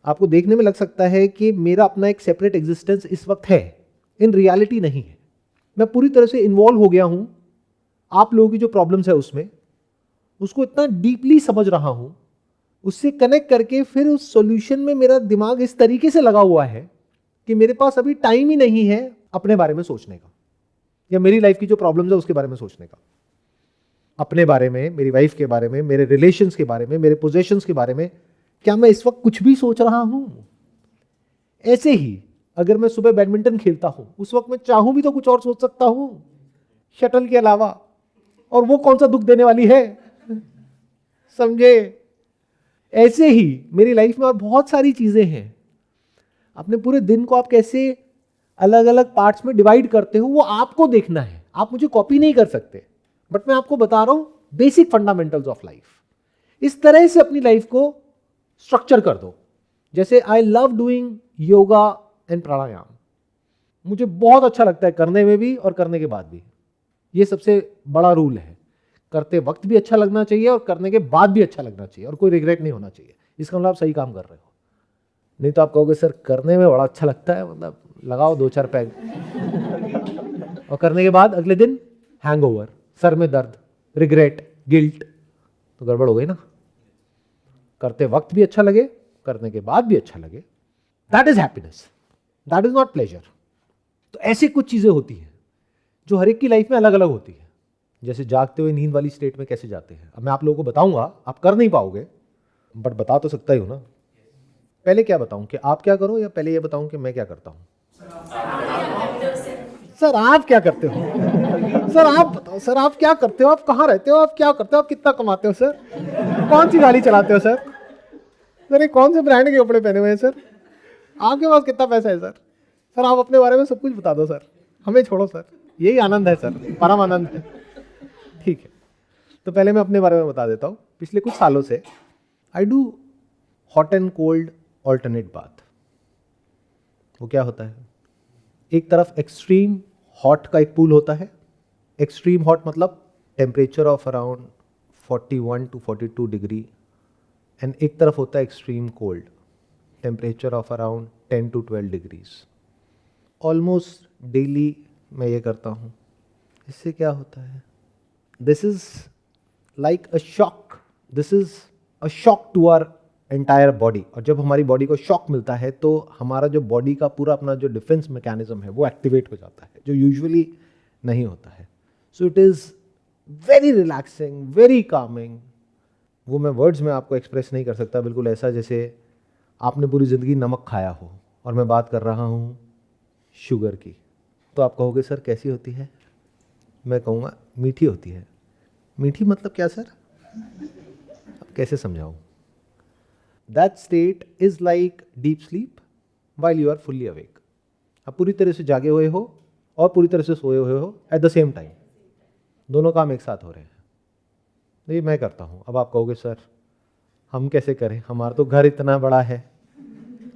आपको देखने में लग सकता है कि मेरा अपना एक सेपरेट एग्जिस्टेंस इस वक्त है, इन रियलिटी नहीं है। मैं पूरी तरह से इन्वॉल्व हो गया हूं आप लोगों की जो प्रॉब्लम्स है उसमें, उसको इतना डीपली समझ रहा हूं, उससे कनेक्ट करके फिर उस सॉल्यूशन में मेरा दिमाग इस तरीके से लगा हुआ है कि मेरे पास अभी टाइम ही नहीं है अपने बारे में सोचने का, या मेरी लाइफ की जो प्रॉब्लम्स है उसके बारे में सोचने का। अपने बारे में, मेरी वाइफ के बारे में, मेरे रिलेशंस के बारे में, मेरे पोजेशंस के बारे में क्या मैं इस वक्त कुछ भी सोच रहा हूं? ऐसे ही अगर मैं सुबह बैडमिंटन खेलता हूं, उस वक्त मैं चाहूं भी तो कुछ और सोच सकता हूं शटल के अलावा, और वो कौन सा दुख देने वाली है, समझे? ऐसे ही मेरी लाइफ में और बहुत सारी चीजें हैं। अपने पूरे दिन को आप कैसे अलग अलग पार्ट्स में डिवाइड करते हो वो आपको देखना है, आप मुझे कॉपी नहीं कर सकते, बट मैं आपको बता रहा हूं बेसिक फंडामेंटल्स ऑफ लाइफ। इस तरह से अपनी लाइफ को स्ट्रक्चर कर दो। जैसे I love doing yoga and pranayama, मुझे बहुत अच्छा लगता है करने में भी और करने के बाद भी। ये सबसे बड़ा रूल है, करते वक्त भी अच्छा लगना चाहिए और करने के बाद भी अच्छा लगना चाहिए, और कोई रिग्रेट नहीं होना चाहिए। इसका मतलब आप सही काम कर रहे हो। नहीं तो आप कहोगे सर करने में बड़ा अच्छा लगता है, मतलब लगाओ 2-4 पैग और करने के बाद अगले दिन हैंगओवर, सर में दर्द, रिग्रेट, गिल्ट, तो गड़बड़ हो गई ना। करते वक्त भी अच्छा लगे, करने के बाद भी अच्छा लगे, that is happiness, that is not pleasure. तो ऐसी कुछ चीजें होती हैं जो हर एक की लाइफ में अलग अलग होती है। जैसे जागते हुए नींद वाली स्टेट में कैसे जाते हैं, अब मैं आप लोगों को बताऊंगा, आप कर नहीं पाओगे बट बता तो सकता ही हूं ना। पहले क्या बताऊं कि आप क्या करो, या पहले ये बताऊं कि मैं क्या करता हूं? सर आप क्या करते हो? सर आप बताओ, सर आप क्या करते हो, आप कहाँ रहते हो, आप क्या करते हो, आप कितना कमाते हो सर, कौन सी गाड़ी चलाते हो सर, सर ये कौन से ब्रांड के कपड़े पहने हुए हैं सर, आपके पास कितना पैसा है सर, सर आप अपने बारे में सब कुछ बता दो सर, हमें छोड़ो सर, यही आनंद है सर, परम आनंद है। ठीक है, तो पहले मैं अपने बारे में बता देता हूँ। पिछले कुछ सालों से I do hot and cold alternate bath. वो क्या होता है, एक तरफ एक्सट्रीम हॉट का एक पूल होता है, एक्सट्रीम हॉट मतलब temperature of around 41 to 42 degree, and एक तरफ होता है extreme cold, temperature of around 10 to 12 degrees. Almost daily मैं ये करता हूँ। इससे क्या होता है, this is like a shock, this is a shock to our entire body. और जब हमारी बॉडी को शॉक मिलता है तो हमारा जो बॉडी का पूरा अपना जो डिफेंस मैकेनिज्म है वो एक्टिवेट हो जाता है, जो यूजुअली नहीं होता है। So it is very relaxing, very Kameng. वो मैं वर्ड्स में आपको एक्सप्रेस नहीं कर सकता। बिल्कुल ऐसा जैसे आपने पूरी ज़िंदगी नमक खाया हो और मैं बात कर रहा हूँ शुगर की। तो आप कहोगे सर कैसी होती है? मैं कहूँगा मीठी होती है। मीठी मतलब क्या सर? अब कैसे समझाऊँ? That state is like deep sleep while you are fully awake. आप पूरी तरह से जागे हुए हो और पूरी तरह से सोए हुए हो एट द सेम टाइम। दोनों काम एक साथ हो रहे हैं। ये मैं करता हूँ। अब आप कहोगे सर हम कैसे करें? हमारा तो घर इतना बड़ा है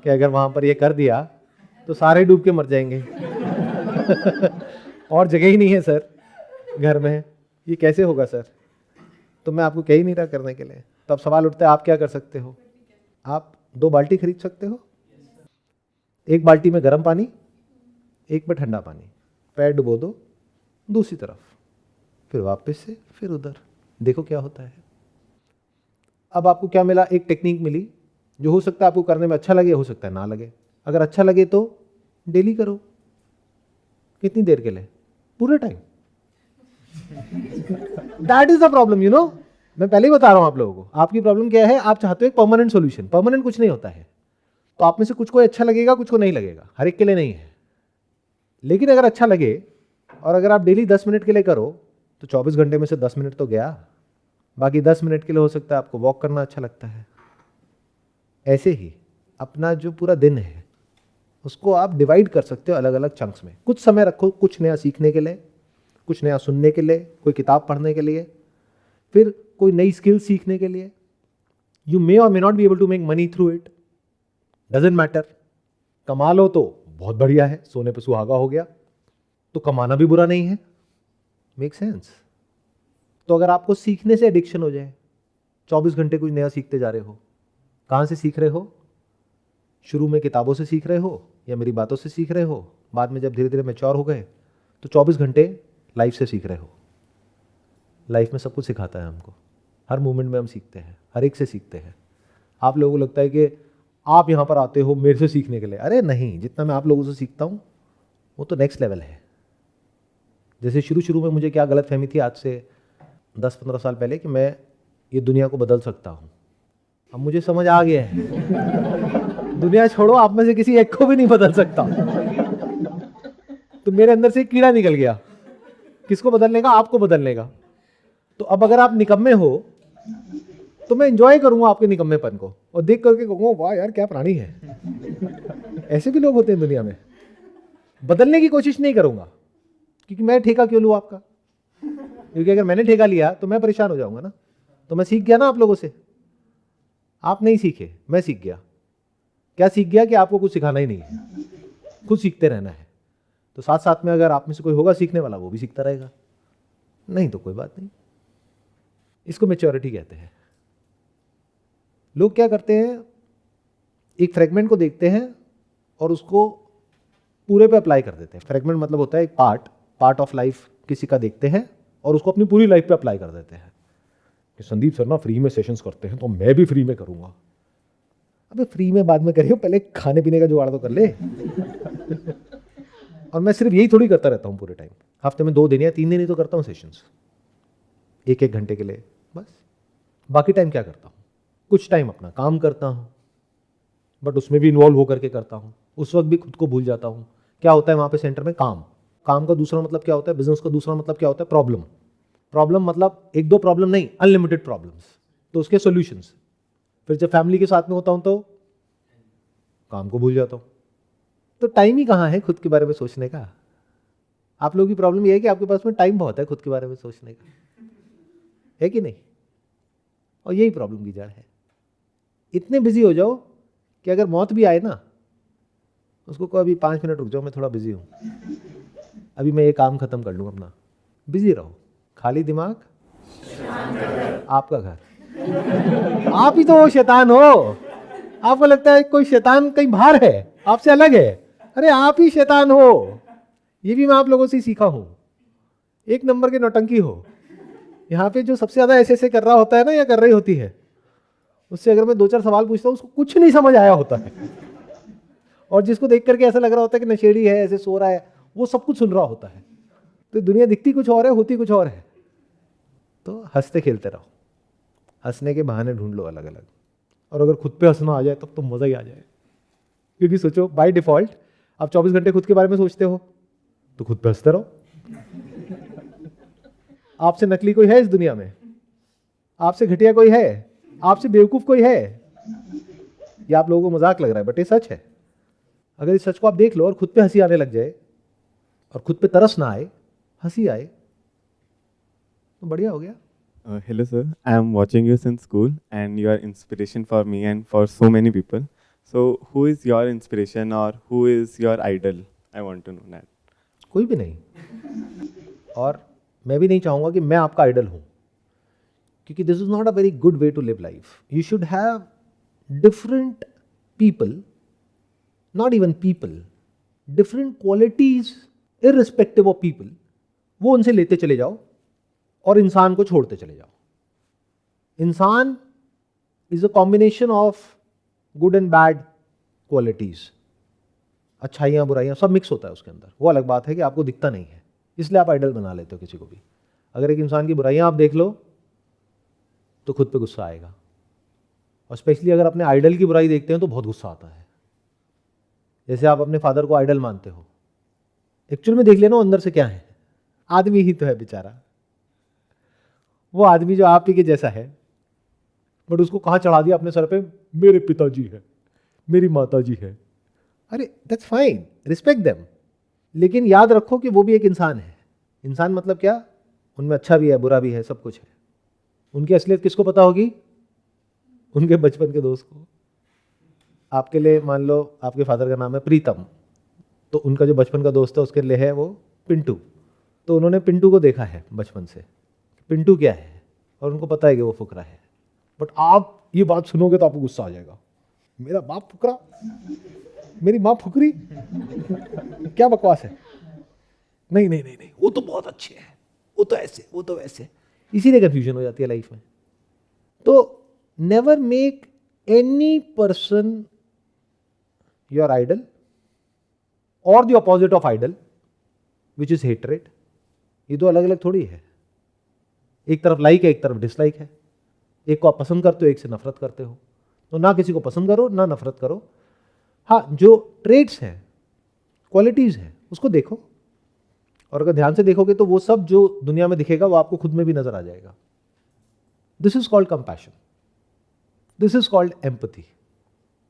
कि अगर वहाँ पर ये कर दिया तो सारे डूब के मर जाएंगे। और जगह ही नहीं है सर घर में, ये कैसे होगा सर? तो मैं आपको कह ही नहीं रहा करने के लिए। तो अब सवाल उठता है आप क्या कर सकते हो? आप 2 बाल्टी खरीद सकते हो। एक बाल्टी में गर्म पानी, एक में ठंडा पानी, पैर डुबो दो दूसरी तरफ, फिर वापस से फिर उधर, देखो क्या होता है। अब आपको क्या मिला? एक टेक्निक मिली जो हो सकता है आपको करने में अच्छा लगे, हो सकता है ना लगे। अगर अच्छा लगे तो डेली करो। कितनी देर के लिए? पूरे time. That is the problem, you know. मैं पहले ही बता रहा हूं आप लोगों को, आपकी प्रॉब्लम क्या है? आप चाहते हो एक परमानेंट सॉल्यूशन। परमानेंट कुछ नहीं होता है। तो आप में से कुछ को अच्छा लगेगा, कुछ को नहीं लगेगा, हर एक के लिए नहीं है। लेकिन अगर अच्छा लगे और अगर आप डेली 10 मिनट के लिए करो तो 24 घंटे में से 10 मिनट तो गया। बाकी 10 मिनट के लिए हो सकता है आपको वॉक करना अच्छा लगता है। ऐसे ही अपना जो पूरा दिन है उसको आप डिवाइड कर सकते हो अलग अलग चंक्स में। कुछ समय रखो कुछ नया सीखने के लिए, कुछ नया सुनने के लिए, कोई किताब पढ़ने के लिए, फिर कोई नई स्किल सीखने के लिए। यू मे और may not be able to make money through it, doesn't matter. कमा लो तो बहुत बढ़िया है, सोने पे सुहागा हो गया। तो कमाना भी बुरा नहीं है, मेक सेंस। तो अगर आपको सीखने से एडिक्शन हो जाए, 24 घंटे कुछ नया सीखते जा रहे हो, कहाँ से सीख रहे हो? शुरू में किताबों से सीख रहे हो या मेरी बातों से सीख रहे हो? बाद में जब धीरे धीरे मैच्योर हो गए तो 24 घंटे लाइफ से सीख रहे हो। लाइफ में सब कुछ सिखाता है हमको, हर मोमेंट में हम सीखते हैं, हर एक से सीखते हैं। आप लोगों को लगता है कि आप यहाँ पर आते हो मेरे से सीखने के लिए। अरे नहीं, जितना मैं आप लोगों से सीखता हूँ वो तो नेक्स्ट लेवल है। जैसे शुरू में मुझे क्या गलत फहमी थी आज से 10-15 साल पहले कि मैं ये दुनिया को बदल सकता हूँ। अब मुझे समझ आ गया है दुनिया छोड़ो, आप में से किसी एक को भी नहीं बदल सकता। तो मेरे अंदर से एक कीड़ा निकल गया। किसको बदलने का? आपको बदलने का। तो अब अगर आप निकम्मे हो तो मैं एंजॉय करूंगा आपके निकम्मेपन को और देख करके कहूंगा वाह यार क्या प्राणी है। ऐसे भी लोग होते हैं दुनिया में। बदलने की कोशिश नहीं करूंगा क्योंकि मैं ठेका क्यों लूं आपका? क्योंकि अगर मैंने ठेका लिया तो मैं परेशान हो जाऊंगा ना। तो मैं सीख गया ना आप लोगों से। आप नहीं सीखे, मैं सीख गया। क्या सीख गया? कि आपको कुछ सिखाना ही नहीं है, खुद सीखते रहना है। तो साथ साथ में अगर आप में से कोई होगा सीखने वाला, वो भी सीखता रहेगा, नहीं तो कोई बात नहीं। इसको मैच्योरिटी कहते हैं। लोग क्या करते हैं, एक फ्रेगमेंट को देखते हैं और उसको पूरे पे अप्लाई कर देते हैं। फ्रेगमेंट मतलब होता है एक पार्ट ऑफ लाइफ किसी का देखते हैं और उसको अपनी पूरी लाइफ पे अप्लाई कर देते हैं कि संदीप सर ना फ्री में सेशंस करते हैं तो मैं भी फ्री में करूंगा। अबे फ्री में बाद में करियो, पहले खाने पीने का जुगाड़ तो कर ले। और मैं सिर्फ यही थोड़ी करता रहता हूँ पूरे टाइम। हफ्ते में 2 दिन या 3 दिन ही तो करता हूँ सेशंस, 1-1 घंटे के लिए बस। बाकी टाइम क्या करता हूँ? कुछ टाइम अपना काम करता हूँ, बट उसमें भी इन्वॉल्व होकर के करता हूँ। उस वक्त भी खुद को भूल जाता हूँ। क्या होता है वहाँ पे सेंटर में? काम का दूसरा मतलब क्या होता है? बिजनेस का दूसरा मतलब क्या होता है? प्रॉब्लम मतलब 1-2 प्रॉब्लम नहीं, अनलिमिटेड प्रॉब्लम्स, तो उसके सॉल्यूशंस। फिर जब फैमिली के साथ में होता हूँ तो काम को भूल जाता हूँ। तो टाइम ही कहाँ है खुद के बारे में सोचने का? आप लोगों की प्रॉब्लम यह है कि आपके पास में टाइम बहुत है खुद के बारे में सोचने का, है कि नहीं? और यही प्रॉब्लम की जड़ है। इतने बिजी हो जाओ कि अगर मौत भी आए ना, उसको कहो अभी 5 मिनट रुक जाओ, मैं थोड़ा बिजी हूँ, अभी मैं ये काम खत्म कर लूँ अपना। बिजी रहो, खाली दिमाग आपका घर। आप ही तो वो शैतान हो। आपको लगता है कोई शैतान कहीं बाहर है, आपसे अलग है। अरे आप ही शैतान हो। ये भी मैं आप लोगों से ही सीखा हूँ। 1 नंबर के नौटंकी हो। यहाँ पे जो सबसे ज्यादा ऐसे कर रहा होता है ना या कर रही होती है, उससे अगर मैं 2-4 सवाल पूछता हूँ उसको कुछ नहीं समझ आया होता है। और जिसको देख करके ऐसा लग रहा होता है कि नशेड़ी है, ऐसे सो रहा है, वो सब कुछ सुन रहा होता है। तो दुनिया दिखती कुछ और है, होती कुछ और है। तो हंसते खेलते रहो, हंसने के बहाने ढूंढ लो अलग अलग। और अगर खुद पे हंसना आ जाए तब तो मज़ा ही आ जाए। क्योंकि सोचो बाय डिफ़ॉल्ट आप 24 घंटे खुद के बारे में सोचते हो, तो खुद पे हंसते रहो। आपसे नकली कोई है इस दुनिया में? आपसे घटिया कोई है? आपसे बेवकूफ़ कोई है? ये आप लोगों को मजाक लग रहा है, बट ये सच है। अगर इस सच को आप देख लो और खुद पे हंसी आने लग जाए और खुद पे तरस ना आए, हंसी आए, तो बढ़िया हो गया। Hello, sir. I am watching you since school, and you are inspiration for me and for so many people. So, who is your inspiration or who is your idol? I want to know that. कोई भी नहीं। और मैं भी नहीं चाहूँगा कि मैं आपका आइडल हूँ, क्योंकि this is not a very good way to live life. You should have different people, not even people, different qualities irrespective of people. वो उनसे लेते चले जाओ और इंसान को छोड़ते चले जाओ। इंसान is a combination of good and bad qualities, अच्छाइयाँ बुराइयाँ सब मिक्स होता है उसके अंदर। वो अलग बात है कि आपको दिखता नहीं है, इसलिए आप आइडल बना लेते हो किसी को भी। अगर एक इंसान की बुराइयाँ आप देख लो तो खुद पे गुस्सा आएगा, और स्पेशली अगर अपने आइडल की बुराई देखते हैं तो बहुत गुस्सा आता है। जैसे आप अपने फादर को आइडल मानते हो, एक्चुअल में देख लेना अंदर से क्या है, आदमी ही तो है बेचारा। वो आदमी जो आप ही के जैसा है, बट उसको कहाँ चढ़ा दिया अपने सर पे, मेरे पिताजी है, मेरी माता जी है। अरे दैट्स फाइन, रिस्पेक्ट देम, लेकिन याद रखो कि वो भी एक इंसान है। इंसान मतलब क्या, उनमें अच्छा भी है, बुरा भी है, सब कुछ है। उनकी असलियत किसको पता होगी? उनके बचपन के दोस्त को। आपके लिए मान लो आपके फादर का नाम है प्रीतम, तो उनका जो बचपन का दोस्त है उसके लिए है वो पिंटू। तो उन्होंने पिंटू को देखा है बचपन से, पिंटू क्या है, और उनको पता है कि वो फुकरा है। बट आप ये बात सुनोगे तो आपको गुस्सा आ जाएगा, मेरा बाप फुकरा, मेरी माँ फुकरी, क्या बकवास है। नहीं नहीं नहीं नहीं, वो तो बहुत अच्छे हैं, वो तो ऐसे, वो तो वैसे। इसीलिए कंफ्यूजन हो जाती है लाइफ में। तो never make any person your idol और the opposite of idol, which is hatred. ये दो अलग अलग थोड़ी है। एक तरफ लाइक है, एक तरफ डिसलाइक है। एक को आप पसंद करते हो, एक से नफरत करते हो। तो ना किसी को पसंद करो ना नफरत करो। हाँ, जो ट्रेड्स हैं, क्वालिटीज हैं, उसको देखो, और अगर ध्यान से देखोगे तो वो सब जो दुनिया में दिखेगा वो आपको खुद में भी नजर आ जाएगा। This is called compassion, this is called empathy,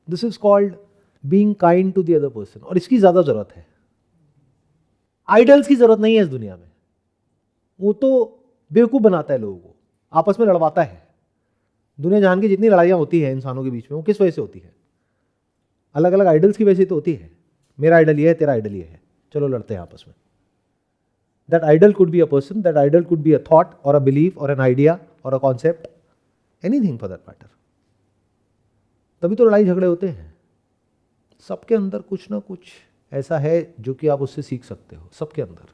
this is called being kind to the other person. और इसकी ज्यादा जरूरत है, आइडल्स की जरूरत नहीं है इस दुनिया में। वो तो बेवकूफ बनाता है लोगों को, आपस में लड़वाता है। दुनिया जहान की जितनी लड़ाइयाँ होती हैं इंसानों के बीच में, वो किस वजह से होती है? अलग अलग आइडल्स की वजह से तो होती है। मेरा आइडल ये है, तेरा आइडल ये है, चलो लड़ते हैं आपस में। That idol could be a person, that idol could be a thought और अ बिलीफ और एन आइडिया और a concept, anything for that matter. तभी तो लड़ाई झगड़े होते हैं। सबके अंदर कुछ ना कुछ ऐसा है जो कि आप उससे सीख सकते हो, सबके अंदर।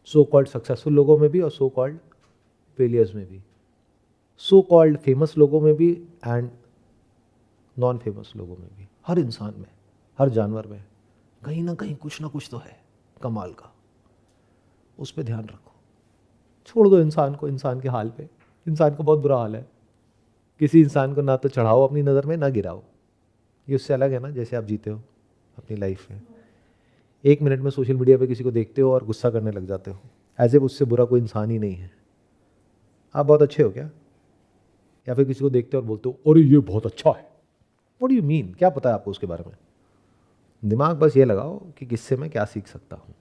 सो कॉल्ड सक्सेसफुल लोगों में भी और सो कॉल्ड फेलियर्स में भी, सो कॉल्ड फेमस लोगों में भी एंड नॉन फेमस लोगों में भी। हर इंसान में, हर जानवर में कहीं ना कहीं कुछ ना कुछ तो है कमाल का। उस पर ध्यान रखो, छोड़ दो इंसान को इंसान के हाल पे। इंसान को बहुत बुरा हाल है। किसी इंसान को ना तो चढ़ाओ अपनी नज़र में, ना गिराओ। ये उससे अलग है ना जैसे आप जीते हो अपनी लाइफ में। 1 मिनट में सोशल मीडिया पे किसी को देखते हो और गुस्सा करने लग जाते हो, एज इफ उससे बुरा कोई इंसान ही नहीं है। आप बहुत अच्छे हो क्या? या फिर किसी को देखते हो और बोलते हो अरे ये बहुत अच्छा है। What do you mean? क्या पता है आपको उसके बारे में? दिमाग बस ये लगाओ कि किससे मैं क्या सीख सकता हूँ।